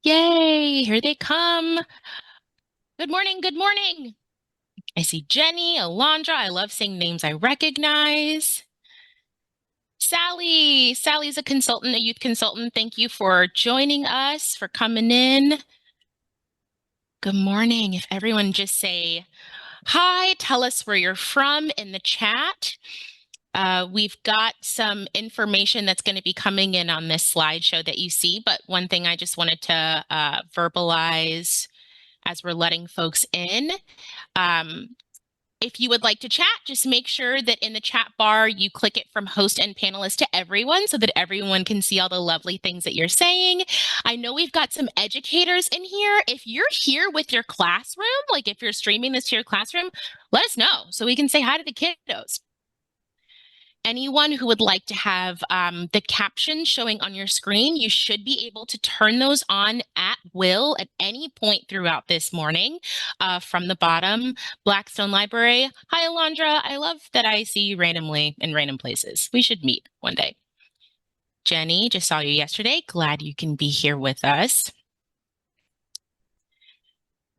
Yay, here they come. Good morning, good morning. I see Jenny, Alondra. I love seeing names I recognize. Sally. Sally's a consultant, a youth consultant. Thank you for joining us, for coming in. Good morning. If everyone just say hi, tell us where you're from in the chat. We've got some information that's going to be coming in on this slideshow that you see, but one thing I just wanted to verbalize as we're letting folks in. If you would like to chat, just make sure that in the chat bar, you click it from host and panelist to everyone so that everyone can see all the lovely things that you're saying. I know we've got some educators in here. If you're here with your classroom, like if you're streaming this to your classroom, let us know so we can say hi to the kiddos. Anyone who would like to have the captions showing on your screen, you should be able to turn those on at will at any point throughout this morning. From the bottom, Blackstone Library. Hi, Alondra. I love that I see you randomly in random places. We should meet one day. Jenny, just saw you yesterday. Glad you can be here with us.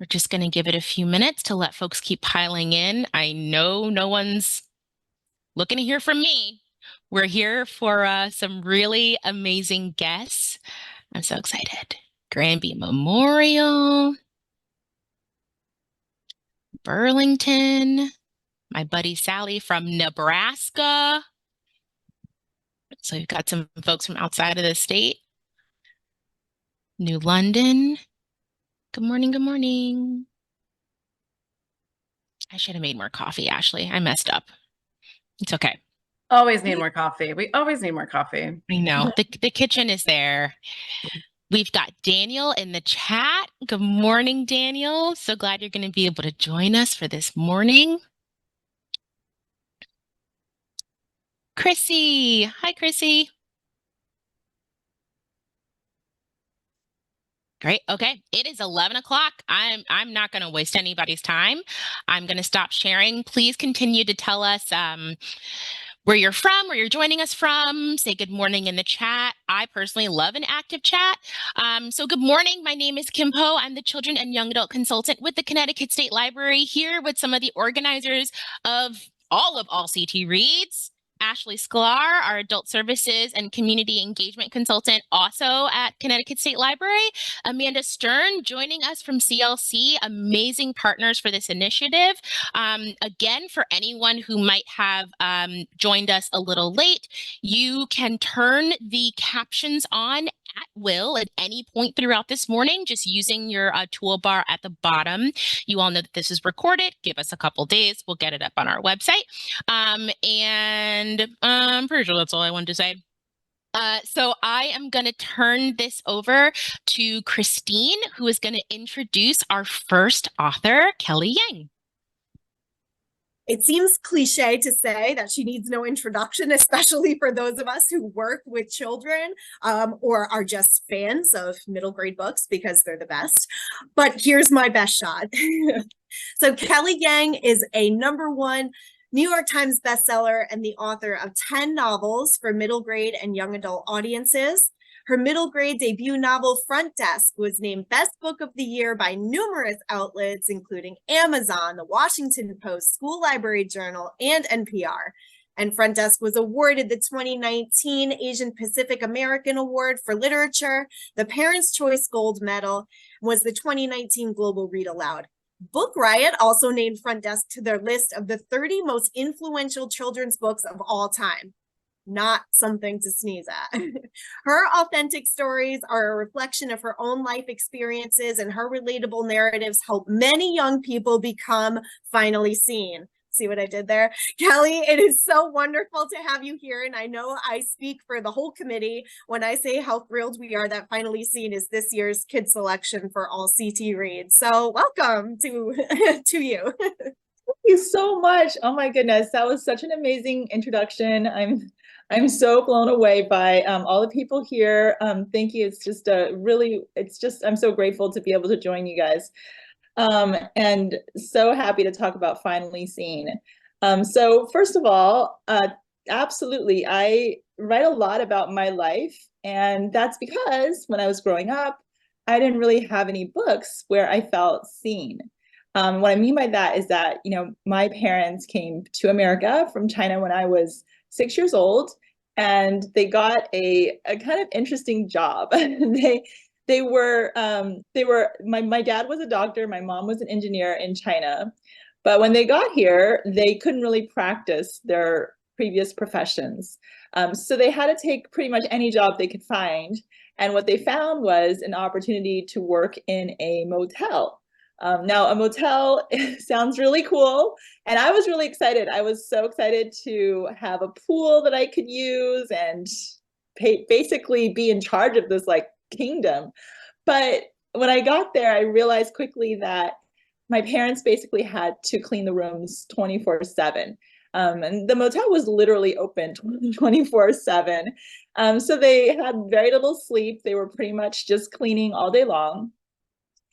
We're just going to give it a few minutes to let folks keep piling in. I know no one's looking to hear from me. We're here for some really amazing guests. I'm so excited. Granby Memorial, Burlington, my buddy Sally from Nebraska. So we've got some folks from outside of the state. New London. Good morning, good morning. I should have made more coffee, Ashley. I messed up. It's okay. Always need more coffee. We always need more coffee. I know. The kitchen is there. We've got Daniel in the chat. Good morning, Daniel. So glad you're going to be able to join us for this morning. Chrissy. Hi, Chrissy. Great. Okay. It is 11 o'clock. I'm not going to waste anybody's time. I'm going to stop sharing. Please continue to tell us where you're from, where you're joining us from. Say good morning in the chat. I personally love an active chat. So good morning. My name is Kim Poe. I'm the Children and Young Adult Consultant with the Connecticut State Library, here with some of the organizers of all CT Reads. Ashley Sklar, our Adult Services and Community Engagement Consultant, also at Connecticut State Library. Amanda Stern joining us from CLC, amazing partners for this initiative. Again, for anyone who might have joined us a little late, you can turn the captions on at will at any point throughout this morning, just using your toolbar at the bottom. You all know that this is recorded. Give us a couple days. We'll get it up on our website. And I'm pretty sure that's all I wanted to say. So I am going to turn this over to Christine, who is going to introduce our first author, Kelly Yang. It seems cliche to say that she needs no introduction, especially for those of us who work with children or are just fans of middle grade books because they're the best. But here's my best shot. So Kelly Yang is a #1 New York Times bestseller and the author of 10 novels for middle grade and young adult audiences. Her middle grade debut novel, Front Desk, was named Best Book of the Year by numerous outlets, including Amazon, the Washington Post, School Library Journal, and NPR. And Front Desk was awarded the 2019 Asian Pacific American Award for Literature, the Parents' Choice Gold Medal, and was the 2019 Global Read Aloud. Book Riot also named Front Desk to their list of the 30 most influential children's books of all time. Not something to sneeze at. Her authentic stories are a reflection of her own life experiences, and her relatable narratives help many young people become finally seen. See what I did there? Kelly, it is so wonderful to have you here, and I know I speak for the whole committee when I say how thrilled we are that Finally Seen is this year's kid selection for all CT Reads. So welcome to you. Thank you so much. Oh my goodness, that was such an amazing introduction. I'm so blown away by all the people here. Thank you. It's just I'm so grateful to be able to join you guys. And so happy to talk about Finally Seen. So first of all, absolutely, I write a lot about my life, and that's because when I was growing up, I didn't really have any books where I felt seen. What I mean by that is that, you know, my parents came to America from China when I was 6 years old, and they got a kind of interesting job. They were my dad was a doctor, my mom was an engineer in China. But when they got here, they couldn't really practice their previous professions. So they had to take pretty much any job they could find. And what they found was an opportunity to work in a motel. Now, a motel sounds really cool, and I was really excited. I was so excited to have a pool that I could use and basically be in charge of this like kingdom. But when I got there, I realized quickly that my parents basically had to clean the rooms 24/7. And the motel was literally open 24/7. So they had very little sleep. They were pretty much just cleaning all day long.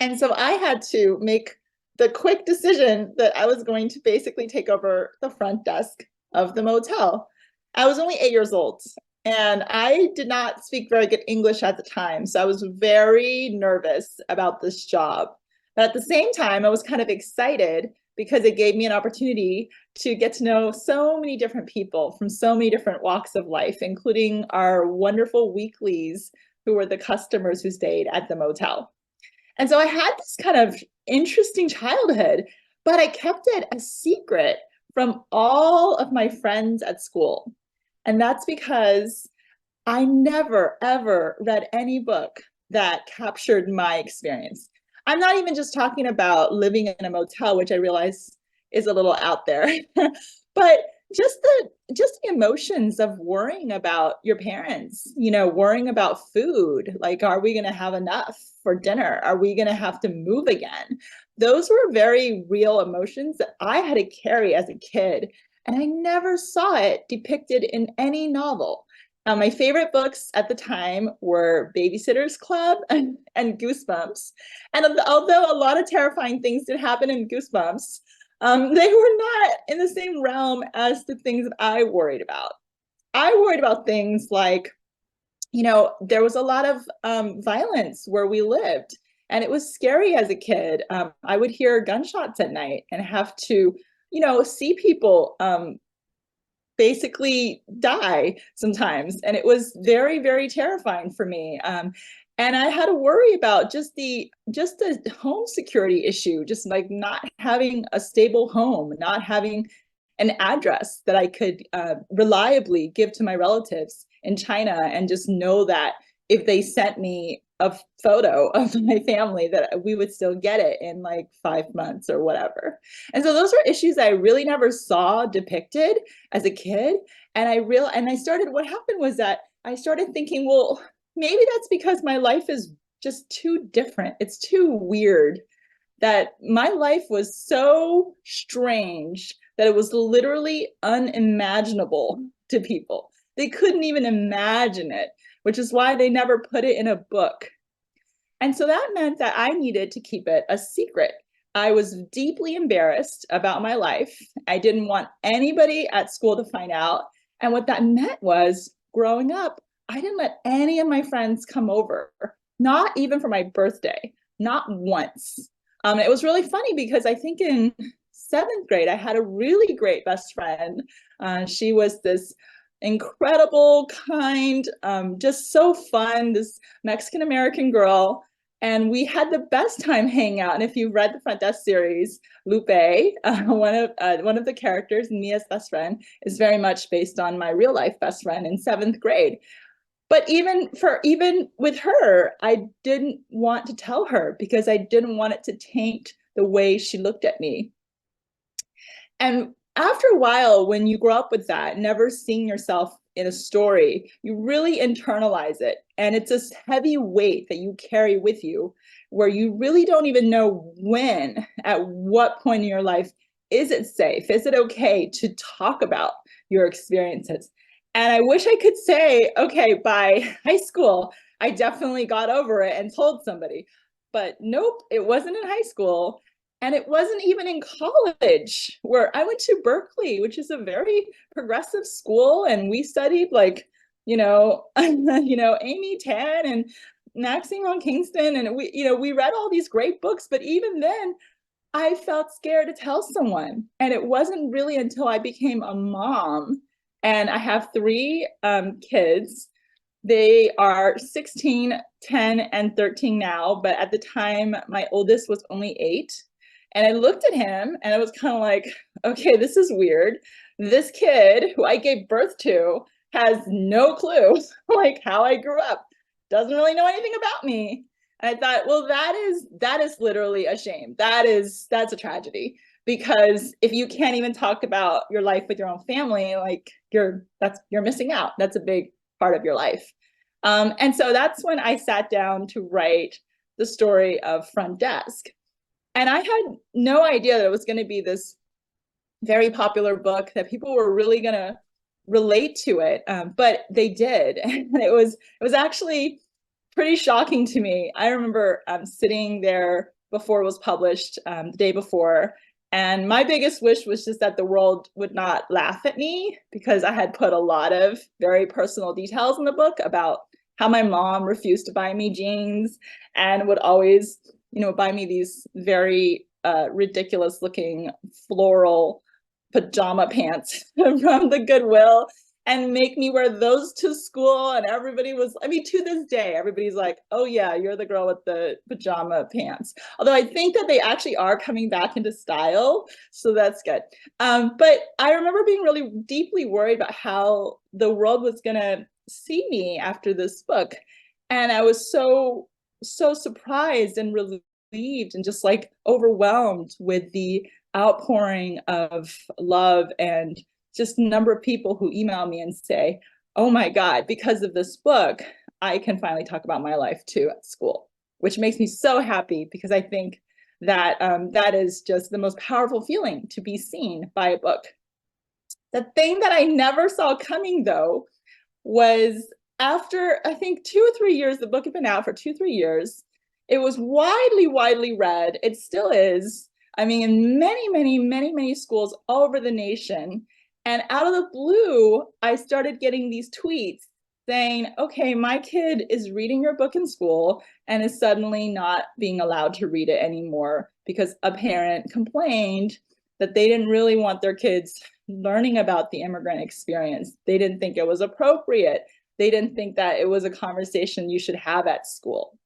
And so I had to make the quick decision that I was going to basically take over the front desk of the motel. I was only 8 years old, and I did not speak very good English at the time. So I was very nervous about this job. But at the same time, I was kind of excited because it gave me an opportunity to get to know so many different people from so many different walks of life, including our wonderful weeklies who were the customers who stayed at the motel. And so I had this kind of interesting childhood, but I kept it a secret from all of my friends at school. And that's because I never, ever read any book that captured my experience. I'm not even just talking about living in a motel, which I realize is a little out there, but just the emotions of worrying about your parents, you know, worrying about food, like, are we going to have enough for dinner? Are we going to have to move again? Those were very real emotions that I had to carry as a kid, and I never saw it depicted in any novel. My favorite books at the time were Babysitter's Club and Goosebumps. And although a lot of terrifying things did happen in Goosebumps, they were not in the same realm as the things that I worried about. I worried about things like, you know, there was a lot of violence where we lived, and it was scary as a kid. I would hear gunshots at night and have to, you know, see people basically die sometimes. And it was very, very terrifying for me. And I had to worry about just the home security issue, just like not having a stable home, not having an address that I could reliably give to my relatives in China, and just know that if they sent me a photo of my family, that we would still get it in like 5 months or whatever. And so those were issues I really never saw depicted as a kid. And what happened was that I started thinking, well, maybe that's because my life is just too different. It's too weird, that my life was so strange that it was literally unimaginable to people. They couldn't even imagine it, which is why they never put it in a book. And so that meant that I needed to keep it a secret. I was deeply embarrassed about my life. I didn't want anybody at school to find out. And what that meant was, growing up, I didn't let any of my friends come over, not even for my birthday, not once. It was really funny because I think in 7th grade, I had a really great best friend. She was this incredible, kind, just so fun, this Mexican-American girl. And we had the best time hanging out. And if you've read the Front Desk series, Lupe, one of the characters, Mia's best friend, is very much based on my real life best friend in 7th grade. But even with her, I didn't want to tell her because I didn't want it to taint the way she looked at me. And after a while, when you grow up with that, never seeing yourself in a story, you really internalize it. And it's this heavy weight that you carry with you, where you really don't even know when, at what point in your life, is it safe? Is it okay to talk about your experiences? And I wish I could say, okay, by high school, I definitely got over it and told somebody. But nope, it wasn't in high school. And it wasn't even in college, where I went to Berkeley, which is a very progressive school. And we studied like, Amy Tan and Maxine on Kingston, and we read all these great books, but even then I felt scared to tell someone. And it wasn't really until I became a mom, and I have 3 kids. They are 16, 10, and 13 now, but at the time my oldest was only 8. And I looked at him and I was kind of like, okay, this is weird. This kid who I gave birth to has no clue like how I grew up, doesn't really know anything about me. And I thought, well, that is literally a shame. That's a tragedy, because if you can't even talk about your life with your own family, like you're missing out. That's a big part of your life. And so that's when I sat down to write the story of Front Desk. And I had no idea that it was going to be this very popular book, that people were really going to relate to it, but they did. And it was actually pretty shocking to me. I remember sitting there before it was published, the day before, and my biggest wish was just that the world would not laugh at me, because I had put a lot of very personal details in the book about how my mom refused to buy me jeans and would always, buy me these very ridiculous looking floral pajama pants from the Goodwill, and make me wear those to school. And everybody was, to this day, everybody's like, oh yeah, you're the girl with the pajama pants. Although I think that they actually are coming back into style, so that's good. But I remember being really deeply worried about how the world was gonna see me after this book. And I was so surprised and relieved and just like overwhelmed with the outpouring of love, and just number of people who email me and say, oh my God, because of this book, I can finally talk about my life too at school, which makes me so happy, because I think that that is just the most powerful feeling, to be seen by a book. The thing that I never saw coming, though, was after, I think, 2 or 3 years, the book had been out for 2 or 3 years. It was widely read. It still is. In many schools all over the nation. And out of the blue, I started getting these tweets saying, okay, my kid is reading your book in school and is suddenly not being allowed to read it anymore, because a parent complained that they didn't really want their kids learning about the immigrant experience. They didn't think it was appropriate. They didn't think that it was a conversation you should have at school.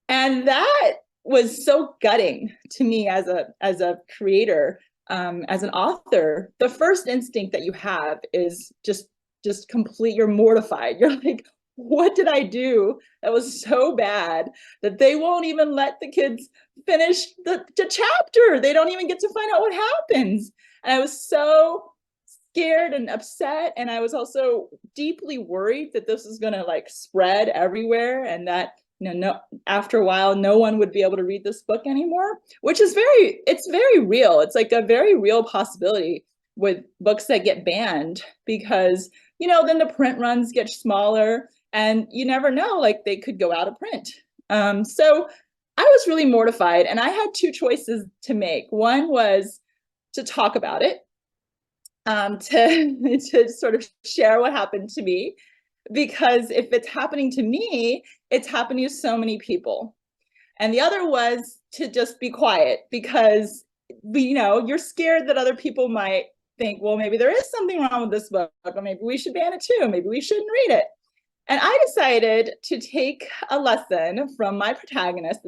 And that was so gutting to me as a creator, as an author. The first instinct that you have is just complete, you're mortified. You're like, what did I do that was so bad that they won't even let the kids finish the chapter? They don't even get to find out what happens. And I was so scared and upset. And I was also deeply worried that this is going to like spread everywhere, and that after a while, no one would be able to read this book anymore, which is it's very real. It's like a very real possibility with books that get banned, because, then the print runs get smaller, and you never know, like they could go out of print. So I was really mortified, and I had 2 choices to make. One was to talk about it, to sort of share what happened to me, because if it's happening to me, it's happening to so many people. And the other was to just be quiet, because you're scared that other people might think, well, maybe there is something wrong with this book, or maybe we should ban it too, maybe we shouldn't read it. And I decided to take a lesson from my protagonist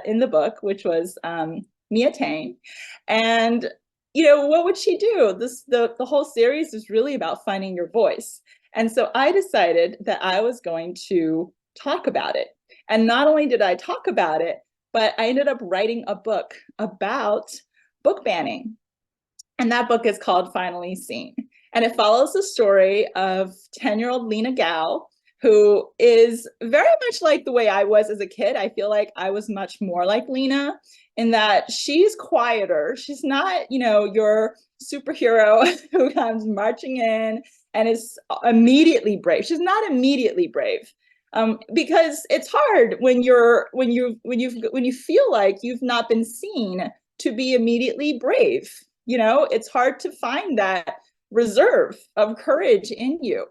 in the book, which was Mia Tang. And what would she do? The whole series is really about finding your voice. And so I decided that I was going to talk about it. And not only did I talk about it, but I ended up writing a book about book banning. And that book is called Finally Seen. And it follows the story of 10-year-old Lena Gao, who is very much like the way I was as a kid. I feel like I was much more like Lena, in that she's quieter. She's not, your superhero who comes marching in and is immediately brave. She's not immediately brave, because it's hard when you feel like you've not been seen to be immediately brave. It's hard to find that reserve of courage in you.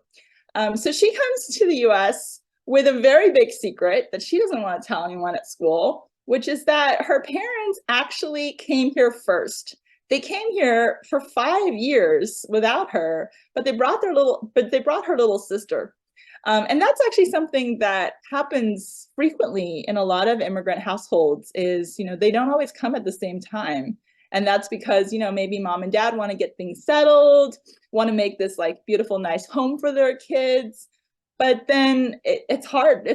So she comes to the U.S. with a very big secret that she doesn't want to tell anyone at school, which is that her parents actually came here first. They came here for 5 years without her, but they brought her little sister. And that's actually something that happens frequently in a lot of immigrant households is, they don't always come at the same time. And that's because, maybe mom and dad want to get things settled, want to make this like beautiful, nice home for their kids. But then it's hard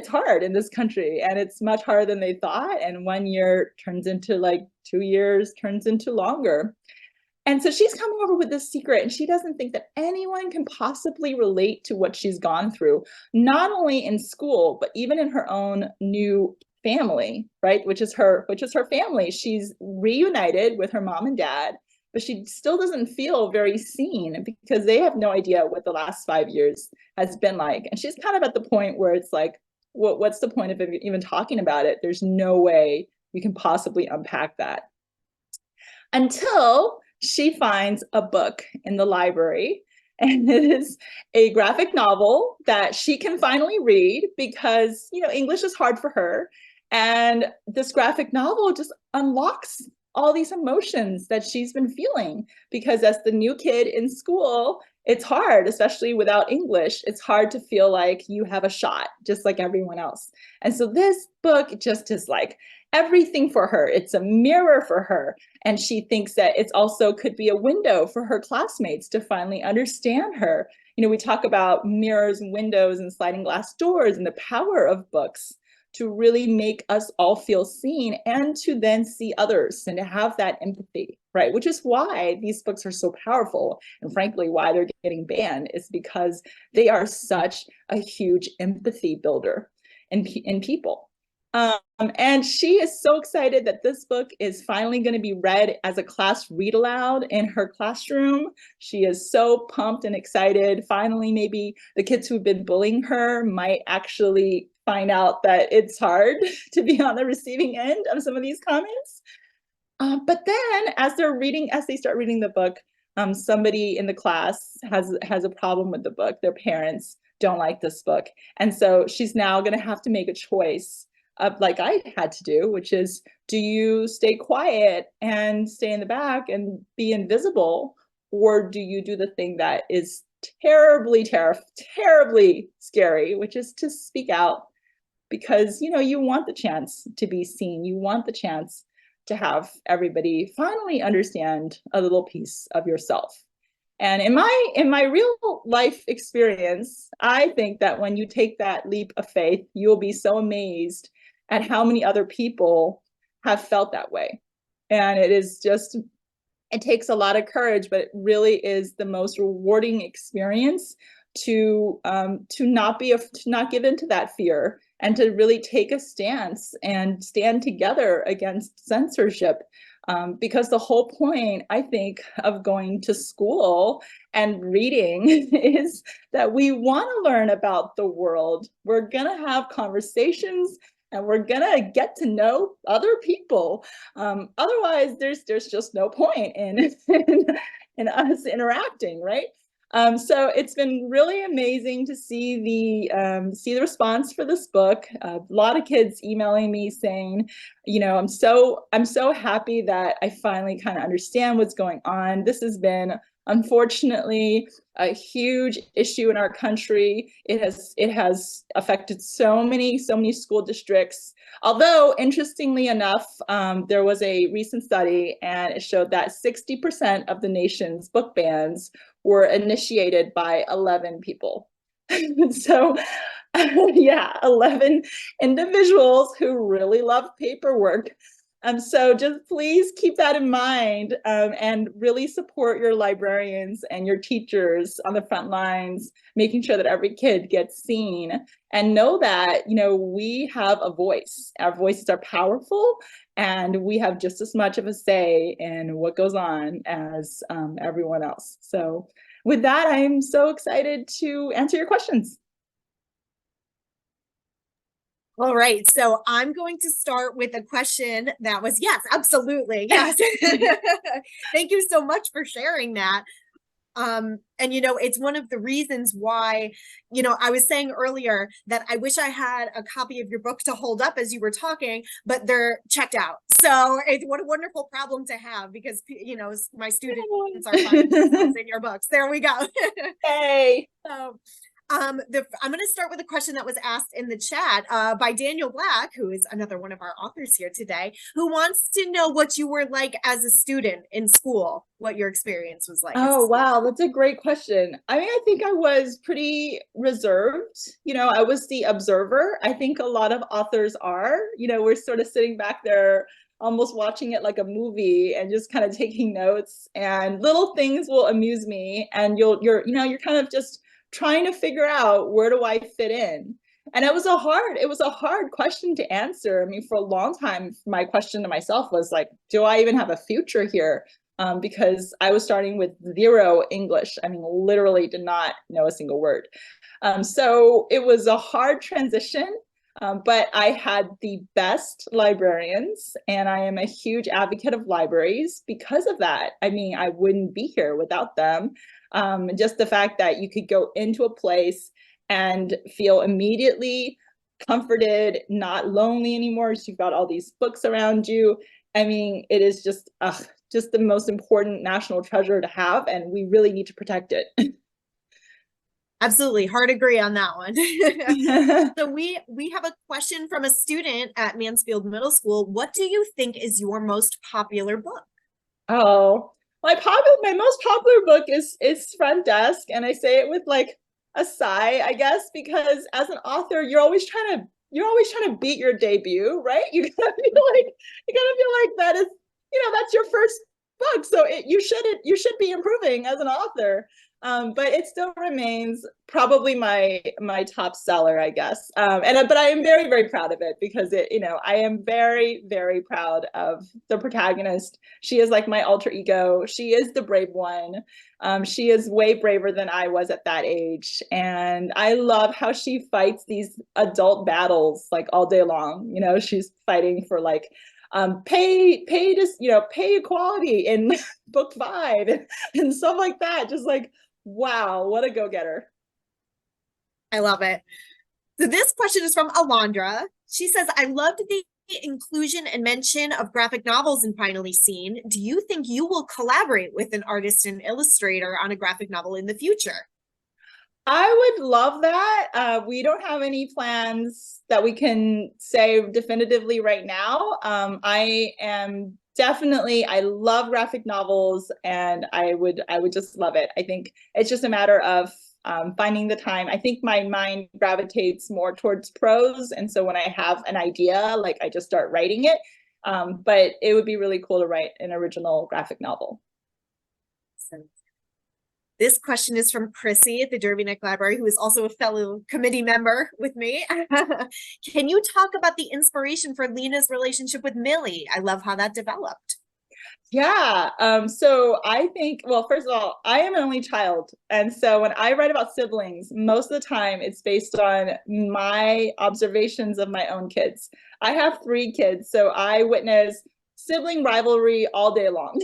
in this country, and it's much harder than they thought. And 1 year turns into like 2 years, turns into longer. And so she's coming over with this secret, and she doesn't think that anyone can possibly relate to what she's gone through, not only in school, but even in her own new family, right? Which is her family. She's reunited with her mom and dad, but she still doesn't feel very seen because they have no idea what the last 5 years has been like. And she's kind of at the point where it's like, what's the point of even talking about it? There's no way we can possibly unpack that. Until she finds a book in the library, and it is a graphic novel that she can finally read because, English is hard for her. And this graphic novel just unlocks all these emotions that she's been feeling, because as the new kid in school, it's hard, especially without English. It's hard to feel like you have a shot, just like everyone else. And so this book just is like everything for her. It's a mirror for her. And she thinks that it's also could be a window for her classmates to finally understand her. We talk about mirrors and windows and sliding glass doors and the power of books to really make us all feel seen and to then see others and to have that empathy, right? Which is why these books are so powerful. And frankly, why they're getting banned is because they are such a huge empathy builder in people. And she is so excited that this book is finally going to be read as a class read aloud in her classroom. She is so pumped and excited. Finally, maybe the kids who've been bullying her might actually find out that it's hard to be on the receiving end of some of these comments. But then as they start reading the book, somebody in the class has a problem with the book. Their parents don't like this book. And so she's now going to have to make a choice, like I had to do, which is, do you stay quiet and stay in the back and be invisible? Or do you do the thing that is terribly scary, which is to speak out? Because, you want the chance to be seen. You want the chance to have everybody finally understand a little piece of yourself. And in my real life experience, I think that when you take that leap of faith, you'll be so amazed at how many other people have felt that way. And it takes a lot of courage, but it really is the most rewarding experience to not give in to that fear, and to really take a stance and stand together against censorship. Because the whole point, I think, of going to school and reading is that we want to learn about the world. We're going to have conversations, and we're going to get to know other people. Otherwise, there's just no point in us interacting, right? So it's been really amazing to see the response for this book. A lot of kids emailing me saying, I'm so happy that I finally kind of understand what's going on. This has been, unfortunately, a huge issue in our country. It has affected so many school districts. Although, interestingly enough, there was a recent study, and it showed that 60% of the nation's book bans were initiated by 11 people. So, yeah, 11 individuals who really love paperwork. So just please keep that in mind, and really support your librarians and your teachers on the front lines, making sure that every kid gets seen, and know that, we have a voice. Our voices are powerful, and we have just as much of a say in what goes on as everyone else. So with that, I am so excited to answer your questions. All right, so I'm going to start with a question that was, yes, absolutely, yes. Thank you so much for sharing that. And, you know, it's one of the reasons why, you know, I was saying earlier that I wish I had a copy of your book to hold up as you were talking, but they're checked out. So it's what a wonderful problem to have, because, you know, my students are finding themselves in your books. There we go. Hey. So, I'm going to start with a question that was asked in the chat by Daniel Black, who is another one of our authors here today, who wants to know what you were like as a student in school, what your experience was like. Oh, wow. That's a great question. I mean, I think I was pretty reserved. You know, I was the observer. I think a lot of authors are, you know, we're sort of sitting back there almost watching it like a movie and just kind of taking notes, and little things will amuse me. And you're kind of just trying to figure out, where do I fit in? And it was a hard question to answer. I mean, for a long time, my question to myself was like, do I even have a future here? Because I was starting with 0 English. I mean, literally did not know a single word. So it was a hard transition, but I had the best librarians, and I am a huge advocate of libraries because of that. I mean, I wouldn't be here without them. Just the fact that you could go into a place and feel immediately comforted, not lonely anymore. So you've got all these books around you. I mean, it is just the most important national treasure to have, and we really need to protect it. Absolutely. Hard agree on that one. So we have a question from a student at Mansfield Middle School. What do you think is your most popular book? Oh, my most popular book is Front Desk, and I say it with like a sigh, I guess, because as an author, you're always trying to beat your debut, right? You gotta feel like that is, you know, that's your first book, so you should be improving as an author. But it still remains probably my top seller, I guess. But I am very, very proud of it, because I am very, very proud of the protagonist. She is like my alter ego. She is the brave one. She is way braver than I was at that age. And I love how she fights these adult battles like all day long. You know, she's fighting for like pay equality in book 5 and stuff like that. Just like, wow, what a go-getter. I love it. So this question is from Alondra. She says, I loved the inclusion and mention of graphic novels in Finally Seen. Do you think you will collaborate with an artist and illustrator on a graphic novel in the future? I would love that. We don't have any plans that we can say definitively right now. I love graphic novels, and I would just love it. I think it's just a matter of finding the time. I think my mind gravitates more towards prose, and so when I have an idea, like I just start writing it. But it would be really cool to write an original graphic novel. This question is from Chrissy at the Derby Neck Library, who is also a fellow committee member with me. Can you talk about the inspiration for Lena's relationship with Millie? I love how that developed. Yeah. So I think, well, first of all, I am an only child. And so when I write about siblings, most of the time it's based on my observations of my own kids. I have 3 kids, so I witness sibling rivalry all day long.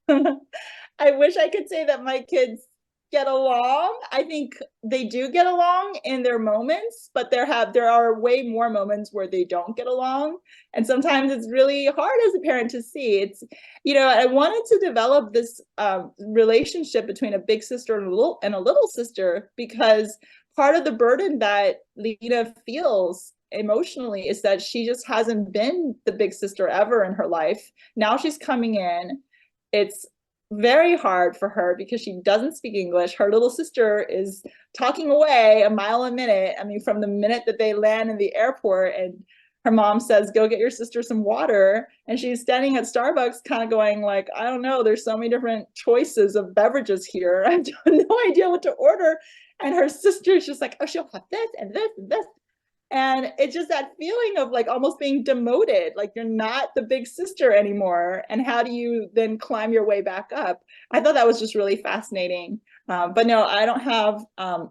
I wish I could say that my kids get along. I think they do get along in their moments, but there are way more moments where they don't get along. And sometimes it's really hard as a parent to see. It's, I wanted to develop this relationship between a big sister and a little sister, because part of the burden that Lena feels emotionally is that she just hasn't been the big sister ever in her life. Now she's coming in. It's very hard for her because she doesn't speak English. Her little sister is talking away a mile a minute. I mean, from the minute that they land in the airport and her mom says, go get your sister some water. And she's standing at Starbucks kind of going like, I don't know, there's so many different choices of beverages here. I have no idea what to order. And her sister's just like, oh, she'll have this and this and this. And it's just that feeling of like almost being demoted, like you're not the big sister anymore. And how do you then climb your way back up? I thought that was just really fascinating. But no, I don't have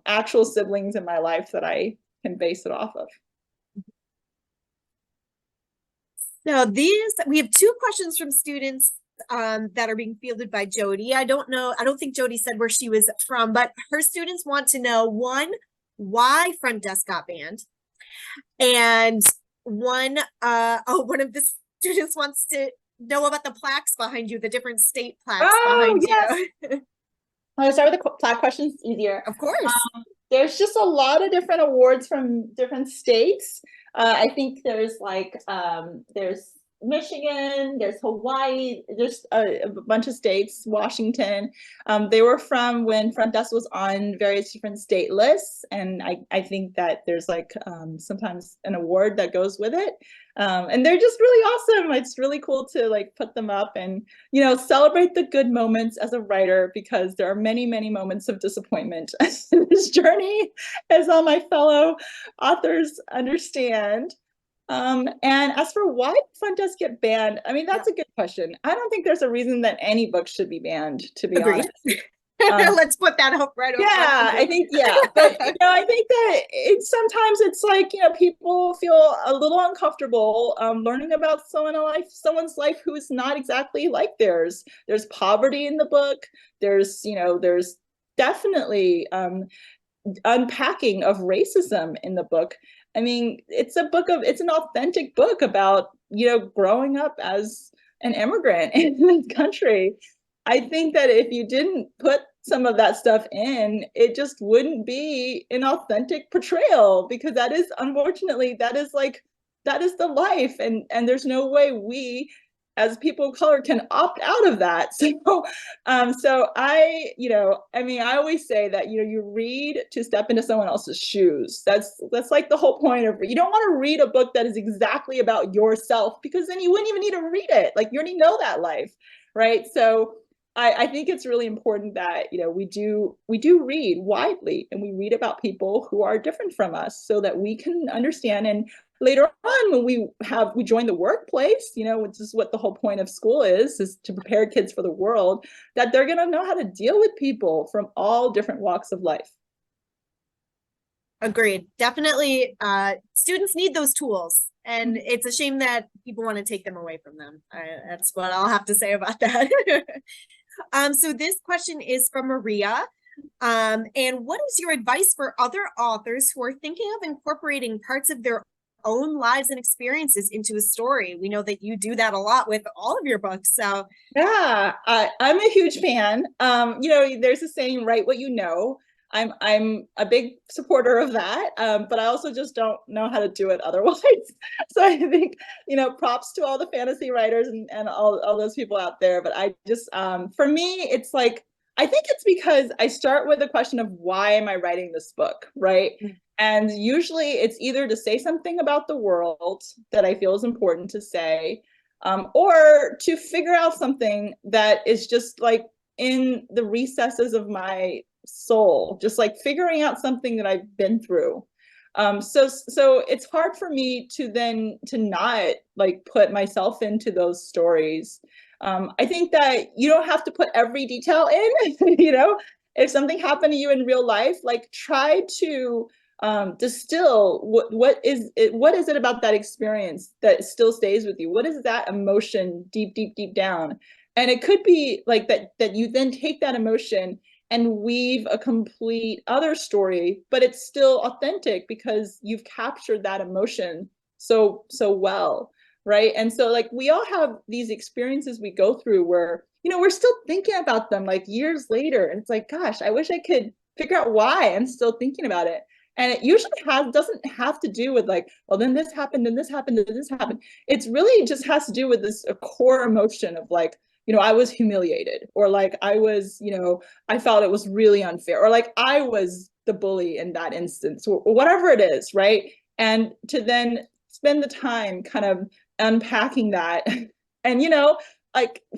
actual siblings in my life that I can base it off of. So we have 2 questions from students that are being fielded by Jody. I don't think Jody said where she was from, but her students want to know, one, why front desk got banned, and one of the students wants to know about the plaques behind you, the different state plaques behind you. I'll start with the plaque questions, easier. Of course. There's just a lot of different awards from different states. I think there's there's Michigan, there's Hawaii, there's a bunch of states, Washington. They were from when front desk was on various different state lists. And I think that there's sometimes an award that goes with it. And they're just really awesome. It's really cool to put them up and, celebrate the good moments as a writer, because there are many, many moments of disappointment in this journey, as all my fellow authors understand. And as for why front desk get banned, I mean, that's a good question. I don't think there's a reason that any book should be banned, to be honest. Let's put that up right over. Yeah, I think, but I think that sometimes it's people feel a little uncomfortable learning about someone's life who is not exactly like theirs. There's poverty in the book. There's definitely unpacking of racism in the book. I mean, it's an authentic book about, growing up as an immigrant in this country. I think that if you didn't put some of that stuff in, it just wouldn't be an authentic portrayal, because that is, unfortunately, that is the life. And there's no way we, as people of color, can opt out of that. So I always say that, you read to step into someone else's shoes. That's like the whole point of, you don't want to read a book that is exactly about yourself, because then you wouldn't even need to read it. You already know that life, right? So I think it's really important that, we do read widely, and we read about people who are different from us, so that we can understand. And later on, when we join the workplace, which is what the whole point of school is to prepare kids for the world, that they're going to know how to deal with people from all different walks of life. Agreed. Definitely, students need those tools, and it's a shame that people want to take them away from them. That's what I'll have to say about that. So this question is from Maria. And what is your advice for other authors who are thinking of incorporating parts of their own lives and experiences into a story? We know that you do that a lot with all of your books. So yeah, I'm a huge fan. There's a saying, write what you know. I'm a big supporter of that, but I also just don't know how to do it otherwise. So I think, props to all the fantasy writers and all those people out there. But I just, for me, it's I think it's because I start with the question of, why am I writing this book, right? Mm-hmm. And usually it's either to say something about the world that I feel is important to say, or to figure out something that is just in the recesses of my soul, just figuring out something that I've been through. So it's hard for me to not put myself into those stories. I think that you don't have to put every detail in. If something happened to you in real life, try to distill what is it about that experience that still stays with you. What is that emotion deep down? And it could be that you then take that emotion and weave a complete other story, but it's still authentic because you've captured that emotion so well, right? And so we all have these experiences we go through where, we're still thinking about them years later. And it's gosh, I wish I could figure out why I'm still thinking about it. And it usually doesn't have to do with well, then this happened and this happened and this happened. It's really just has to do with a core emotion of I was humiliated, or I was, I felt it was really unfair, or I was the bully in that instance, or whatever it is, right? And to then spend the time kind of unpacking that. And,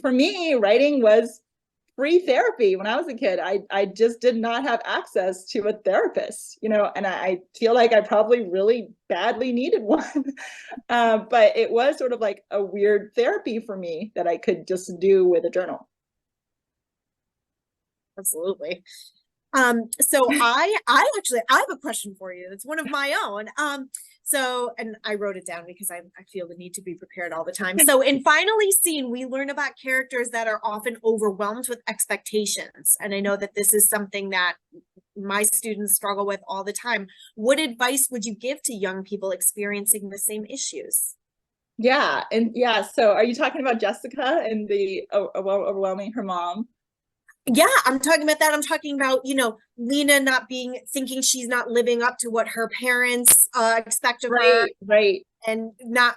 for me, writing was free therapy. When I was a kid, I just did not have access to a therapist, and I feel I probably really badly needed one. But it was sort of a weird therapy for me that I could just do with a journal. Absolutely. So I have a question for you. It's one of my own. So, and I wrote it down because I feel the need to be prepared all the time. So in Finally Seen, we learn about characters that are often overwhelmed with expectations. And I know that this is something that my students struggle with all the time. What advice would you give to young people experiencing the same issues? Yeah. And yeah, so are you talking about Jessica and the overwhelming her mom? Yeah, I'm talking about that. I'm talking about, you know, Lena thinking she's not living up to what her parents expect of her. Right. And not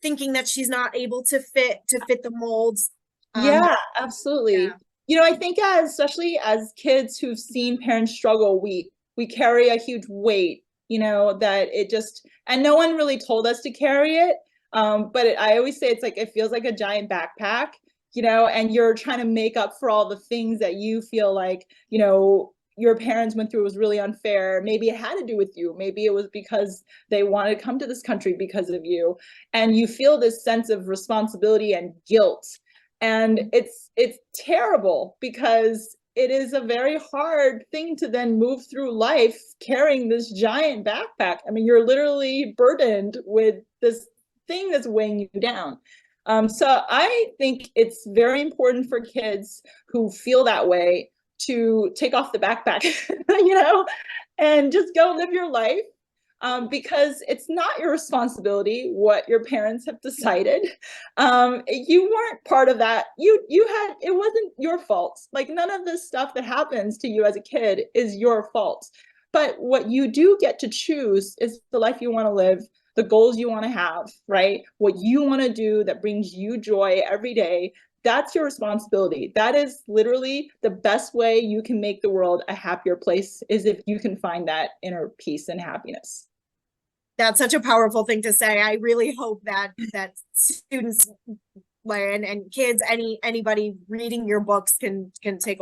thinking that she's not able to fit the molds. Yeah, absolutely. Yeah. You know, I think especially as kids who've seen parents struggle, we carry a huge weight, you know, that it just, and no one really told us to carry it. But I always say it's like, it feels like a giant backpack, you know, and you're trying to make up for all the things that you feel like, you know, your parents went through was really unfair. Maybe it had to do with you. Maybe it was because they wanted to come to this country because of you. And you feel this sense of responsibility and guilt. And it's terrible because it is a very hard thing to then move through life carrying this giant backpack. I mean, you're literally burdened with this thing that's weighing you down. So I think it's very important for kids who feel that way to take off the backpack, you know, and just go live your life. Because it's not your responsibility what your parents have decided. You weren't part of that. It wasn't your fault. Like none of this stuff that happens to you as a kid is your fault. But what you do get to choose is the life you want to live, the goals you want to have, right? What you want to do that brings you joy every day. That's your responsibility. That is literally the best way you can make the world a happier place, is if you can find that inner peace and happiness. That's such a powerful thing to say. I really hope that students and kids, anybody reading your books can take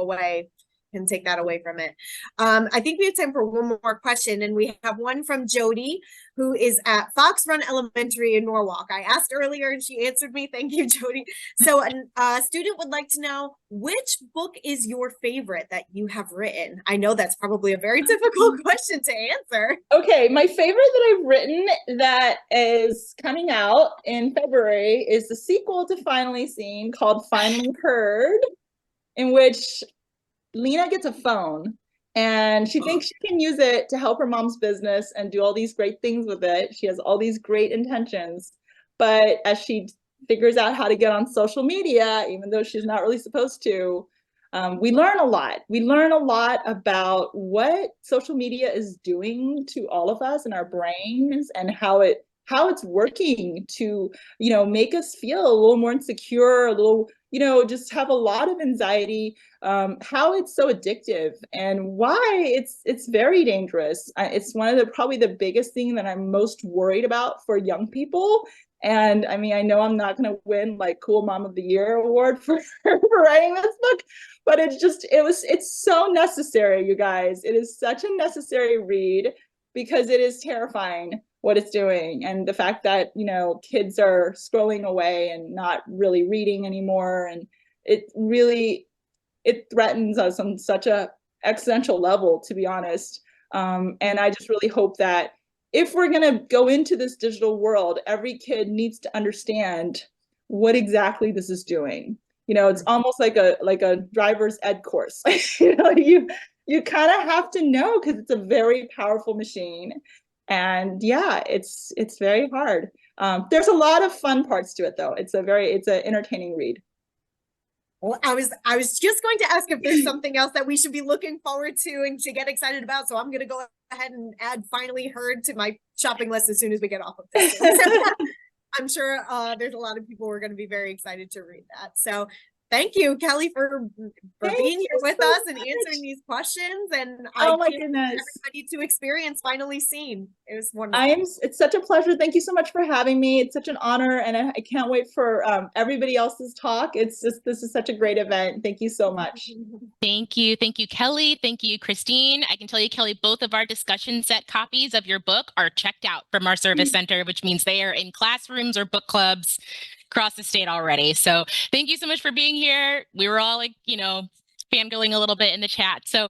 that away from it. I think we have time for one more question, and we have one from Jody, who is at Fox Run Elementary in Norwalk. I asked earlier and she answered me. Thank you, Jody. So a student would like to know, which book is your favorite that you have written? I know that's probably a very difficult question to answer. Okay, my favorite that I've written that is coming out in February is the sequel to Finally Seen, called Finally Heard, in which Lena gets a phone and she thinks she can use it to help her mom's business and do all these great things with it. She has all these great intentions, but as she figures out how to get on social media, even though she's not really supposed to, we learn a lot. We learn a lot about what social media is doing to all of us and our brains, and how it's working to, you know, make us feel a little more insecure, a little, you know, just have a lot of anxiety, how it's so addictive and why it's very dangerous. It's one of probably the biggest thing that I'm most worried about for young people. And I mean, I know I'm not going to win like Cool Mom of the Year award for writing this book, but it's so necessary, you guys. It is such a necessary read because it is terrifying what it's doing, and the fact that, you know, kids are scrolling away and not really reading anymore, and it threatens us on such a existential level, to be honest. And I just really hope that if we're going to go into this digital world, every kid needs to understand what exactly this is doing. You know, it's almost like a driver's ed course. You know, you kind of have to know, because it's a very powerful machine. And yeah, it's very hard. There's a lot of fun parts to it, though. It's an entertaining read. Well, I was just going to ask if there's something else that we should be looking forward to and to get excited about. So I'm going to go ahead and add Finally Heard to my shopping list as soon as we get off of this. I'm sure there's a lot of people who are going to be very excited to read that. So thank you, Kelly, for being here with us and answering these questions. And oh my goodness, everybody to experience Finally Seen. It was wonderful. It's such a pleasure. Thank you so much for having me. It's such an honor, and I can't wait for everybody else's talk. This is such a great event. Thank you so much. Thank you, Kelly. Thank you, Christine. I can tell you, Kelly, both of our discussion set copies of your book are checked out from our service center, which means they are in classrooms or book clubs across the state already. So thank you so much for being here. We were all like, you know, fangirling a little bit in the chat. So